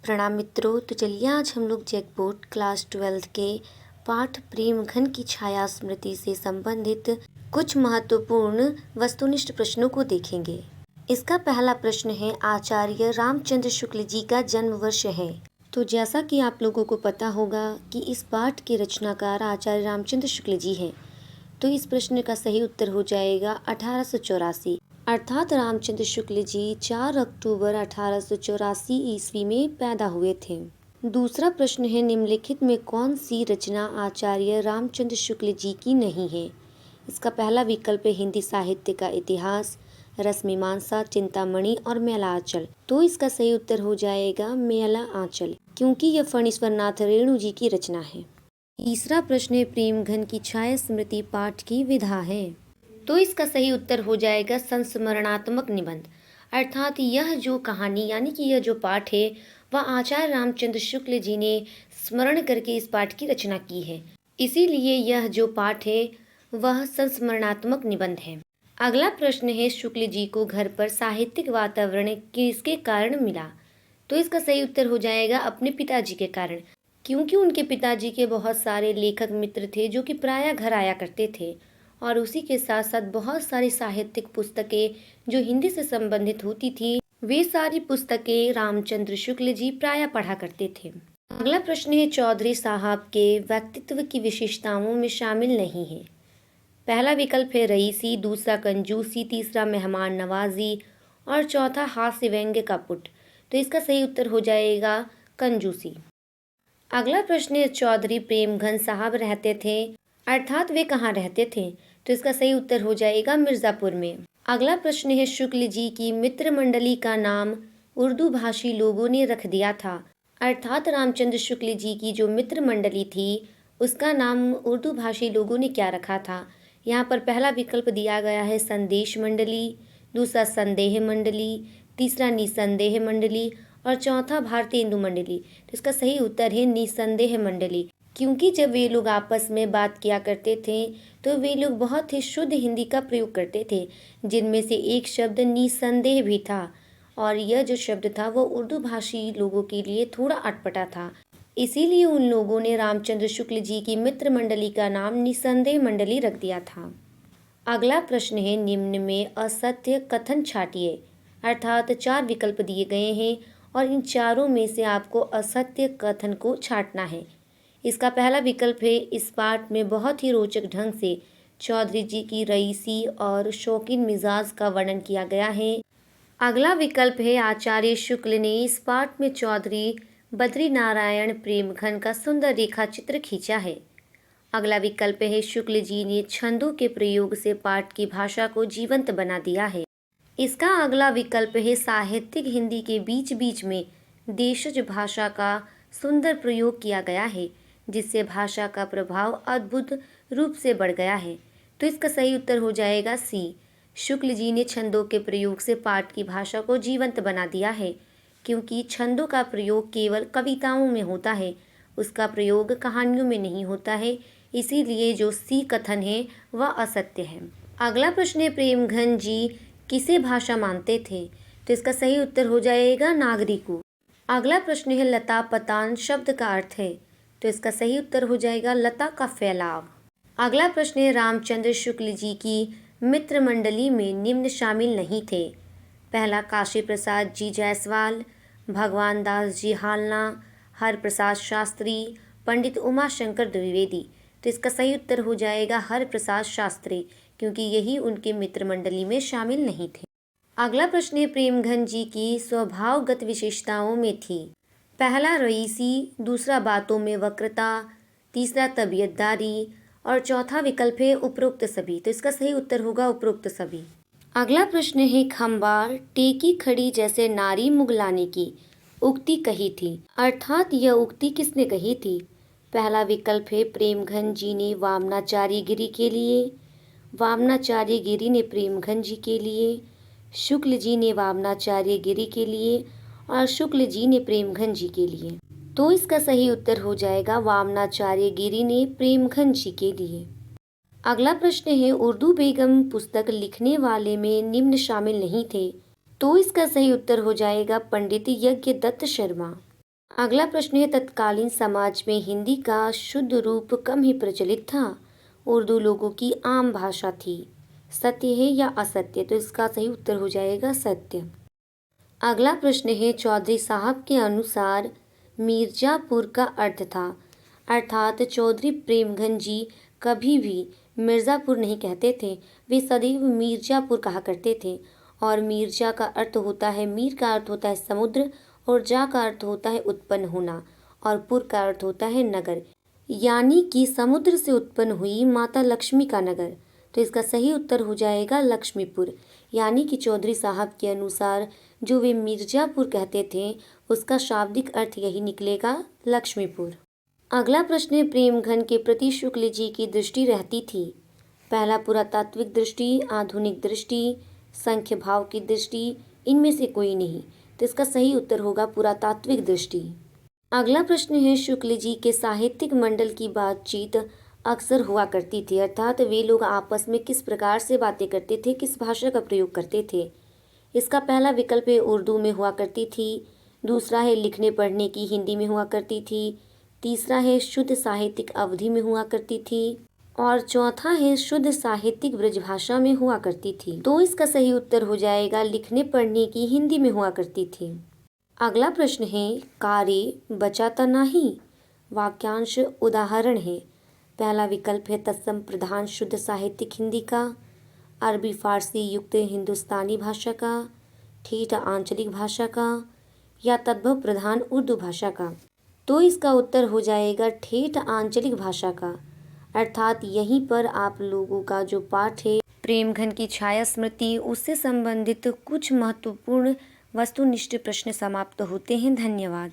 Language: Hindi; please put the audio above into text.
प्रणाम मित्रों। तो चलिए आज हम लोग जैकबोर्ड क्लास 12 के पाठ प्रेम घन की छाया स्मृति से संबंधित कुछ महत्वपूर्ण वस्तुनिष्ठ प्रश्नों को देखेंगे। इसका पहला प्रश्न है, आचार्य रामचंद्र शुक्ल जी का जन्म वर्ष है। तो जैसा कि आप लोगों को पता होगा कि इस पाठ के रचनाकार आचार्य रामचंद्र शुक्ल जी हैं, तो इस प्रश्न का सही उत्तर हो जाएगा 1884, अर्थात रामचंद्र शुक्ल जी 4 अक्टूबर 1884 ईस्वी में पैदा हुए थे। दूसरा प्रश्न है, निम्नलिखित में कौन सी रचना आचार्य रामचंद्र शुक्ल जी की नहीं है। इसका पहला विकल्प है हिंदी साहित्य का इतिहास, रसमीमांसा, चिंतामणि और मेला आंचल। तो इसका सही उत्तर हो जाएगा मेला आंचल, क्योंकि यह फणीश्वर नाथ रेणु जी की रचना है। तीसरा प्रश्न है, प्रेम घन की छाया स्मृति पाठ की विधा है। तो इसका सही उत्तर हो जाएगा संस्मरणात्मक निबंध, अर्थात यह जो कहानी यानी कि यह जो पाठ है वह आचार्य रामचंद्र शुक्ल जी ने स्मरण करके इस पाठ की रचना की है, इसीलिए यह जो पाठ है वह संस्मरणात्मक निबंध है। अगला प्रश्न है, शुक्ल जी को घर पर साहित्यिक वातावरण किसके कारण मिला। तो इसका सही उत्तर हो जाएगा अपने पिताजी के कारण, क्योंकि उनके पिताजी के बहुत सारे लेखक मित्र थे जो कि प्रायः घर आया करते थे और उसी के साथ साथ बहुत सारी साहित्यिक पुस्तकें जो हिंदी से संबंधित होती थी, वे सारी पुस्तकें रामचंद्र शुक्ल जी प्रायः पढ़ा करते थे। अगला प्रश्न है, चौधरी साहब के व्यक्तित्व की विशेषताओं में शामिल नहीं है। पहला विकल्प है रईसी, दूसरा कंजूसी, तीसरा मेहमान नवाजी और चौथा हास्य व्यंग्य का पुट। तो इसका सही उत्तर हो जाएगा कंजूसी। अगला प्रश्न है, चौधरी प्रेमघन साहब रहते थे, अर्थात वे कहाँ रहते थे। तो इसका सही उत्तर हो जाएगा मिर्जापुर में। अगला प्रश्न है, शुक्ल जी की मित्र मंडली का नाम उर्दू भाषी लोगों ने रख दिया था, अर्थात रामचंद्र शुक्ल जी की जो मित्र मंडली थी उसका नाम उर्दू भाषी लोगों ने क्या रखा था। यहाँ पर पहला विकल्प दिया गया है संदेश मंडली, दूसरा संदेह मंडली, तीसरा निसंदेह मंडली और चौथा भारतीय हिंदू मंडली। तो इसका सही उत्तर है निसंदेह मंडली, क्योंकि जब वे लोग आपस में बात किया करते थे तो वे लोग बहुत ही शुद्ध हिंदी का प्रयोग करते थे, जिनमें से एक शब्द निसंदेह भी था और यह जो शब्द था वो उर्दू भाषी लोगों के लिए थोड़ा अटपटा था, इसीलिए उन लोगों ने रामचंद्र शुक्ल जी की मित्र मंडली का नाम निसंदेह मंडली रख दिया था। अगला प्रश्न है, निम्न में असत्य कथन छाटिए, अर्थात 4 विकल्प दिए गए हैं और इन चारों में से आपको असत्य कथन को छाटना है। इसका पहला विकल्प है, इस पाठ में बहुत ही रोचक ढंग से चौधरी जी की रईसी और शौकीन मिजाज का वर्णन किया गया है। अगला विकल्प है, आचार्य शुक्ल ने इस पाठ में चौधरी बद्री नारायण प्रेमघन का सुंदर रेखा चित्र खींचा है। अगला विकल्प है, शुक्ल जी ने छंदों के प्रयोग से पाठ की भाषा को जीवंत बना दिया है। इसका अगला विकल्प है, साहित्यिक हिंदी के बीच बीच में देशज भाषा का सुंदर प्रयोग किया गया है, जिससे भाषा का प्रभाव अद्भुत रूप से बढ़ गया है। तो इसका सही उत्तर हो जाएगा सी, शुक्ल जी ने छंदों के प्रयोग से पाठ की भाषा को जीवंत बना दिया है, क्योंकि छंदों का प्रयोग केवल कविताओं में होता है, उसका प्रयोग कहानियों में नहीं होता है, इसीलिए जो सी कथन है वह असत्य है। अगला प्रश्न है, प्रेमघन जी किसे भाषा मानते थे। तो इसका सही उत्तर हो जाएगा नागरी को। अगला प्रश्न है, लता पतान शब्द का अर्थ है। तो इसका सही उत्तर हो जाएगा लता का फैलाव। अगला प्रश्न है, रामचंद्र शुक्ल जी की मित्र मंडली में निम्न शामिल नहीं थे। पहला, काशी प्रसाद जी जायसवाल, भगवान दास जी हालना, हर प्रसाद शास्त्री, पंडित उमा शंकर द्विवेदी। तो इसका सही उत्तर हो जाएगा हर प्रसाद शास्त्री, क्योंकि यही उनके मित्र मंडली में शामिल नहीं थे। अगला प्रश्न है, प्रेमघन जी की स्वभावगत विशेषताओं में थी। पहला रईसी, दूसरा बातों में वक्रता, तीसरा तबीयतदारी और चौथा विकल्प है उपरोक्त सभी। तो इसका सही उत्तर होगा उपरोक्त सभी। अगला प्रश्न है, खंबार टेकी खड़ी जैसे नारी मुगलाने की उक्ति कही थी, अर्थात यह उक्ति किसने कही थी। पहला विकल्प है, प्रेमघन जी ने वामनाचार्य गिरी के लिए, वामनाचार्य गिरी ने प्रेमघन जी के लिए, शुक्ल जी ने वामनाचार्य गिरी के लिए और शुक्ल जी ने प्रेमघन जी के लिए। तो इसका सही उत्तर हो जाएगा वामनाचार्य गिरी ने प्रेमघन जी के लिए। अगला प्रश्न है, उर्दू बेगम पुस्तक लिखने वाले में निम्न शामिल नहीं थे। तो इसका सही उत्तर हो जाएगा पंडित यज्ञदत्त शर्मा। अगला प्रश्न है, तत्कालीन समाज में हिंदी का शुद्ध रूप कम ही प्रचलित था। उर्दू लोगों की आम भाषा थी। सत्य है या असत्य? तो इसका सही उत्तर हो जाएगा सत्य। अगला प्रश्न है, चौधरी साहब के अनुसार मिर्जापुर का अर्थ था, अर्थात चौधरी प्रेमघन जी कभी भी मिर्ज़ापुर नहीं कहते थे, वे सदैव मिर्जापुर कहा करते थे। और मिर्जा का अर्थ होता है, मीर का अर्थ होता है समुद्र, और जा का अर्थ होता है उत्पन्न होना, और पुर का अर्थ होता है नगर, यानी कि समुद्र से उत्पन्न हुई माता लक्ष्मी का नगर। तो इसका सही उत्तर हो जाएगा लक्ष्मीपुर। यानी कि चौधरी साहब के अनुसार जो वे मिर्जापुर कहते थे, उसका शाब्दिक अर्थ यही निकलेगा, लक्ष्मीपुर। अगला प्रश्न है, प्रेमघन के प्रति शुक्ल जी की दृष्टि रहती थी। पहला, पुरातात्विक दृष्टि, आधुनिक दृष्टि, संख्य भाव की दृष्टि, इनमें से कोई नहीं। तो इसका सही उत्तर होगा पुरातात्विक दृष्टि। अगला प्रश्न है, शुक्ल जी के साहित्यिक मंडल की बातचीत अक्सर हुआ करती थी, अर्थात वे लोग आपस में किस प्रकार से बातें करते थे, किस भाषा का प्रयोग करते थे। इसका पहला विकल्प है उर्दू में हुआ करती थी, दूसरा है लिखने पढ़ने की हिंदी में हुआ करती थी, तीसरा है शुद्ध साहित्यिक अवधि में हुआ करती थी, और चौथा है शुद्ध साहित्यिक ब्रजभाषा में हुआ करती थी। तो इसका सही उत्तर हो जाएगा लिखने पढ़ने की हिंदी में हुआ करती थी। अगला प्रश्न है, कार्य बचाता नहीं, वाक्यांश उदाहरण है। पहला विकल्प है तत्सम प्रधान शुद्ध साहित्यिक हिंदी का, अरबी फारसी युक्त हिंदुस्तानी भाषा का, ठेठ आंचलिक भाषा का, या तद्भव प्रधान उर्दू भाषा का। तो इसका उत्तर हो जाएगा ठेठ आंचलिक भाषा का, अर्थात यहीं पर आप लोगों का जो पाठ है प्रेमघन की छाया स्मृति, उससे संबंधित कुछ महत्वपूर्ण वस्तुनिष्ठ प्रश्न समाप्त होते हैं। धन्यवाद।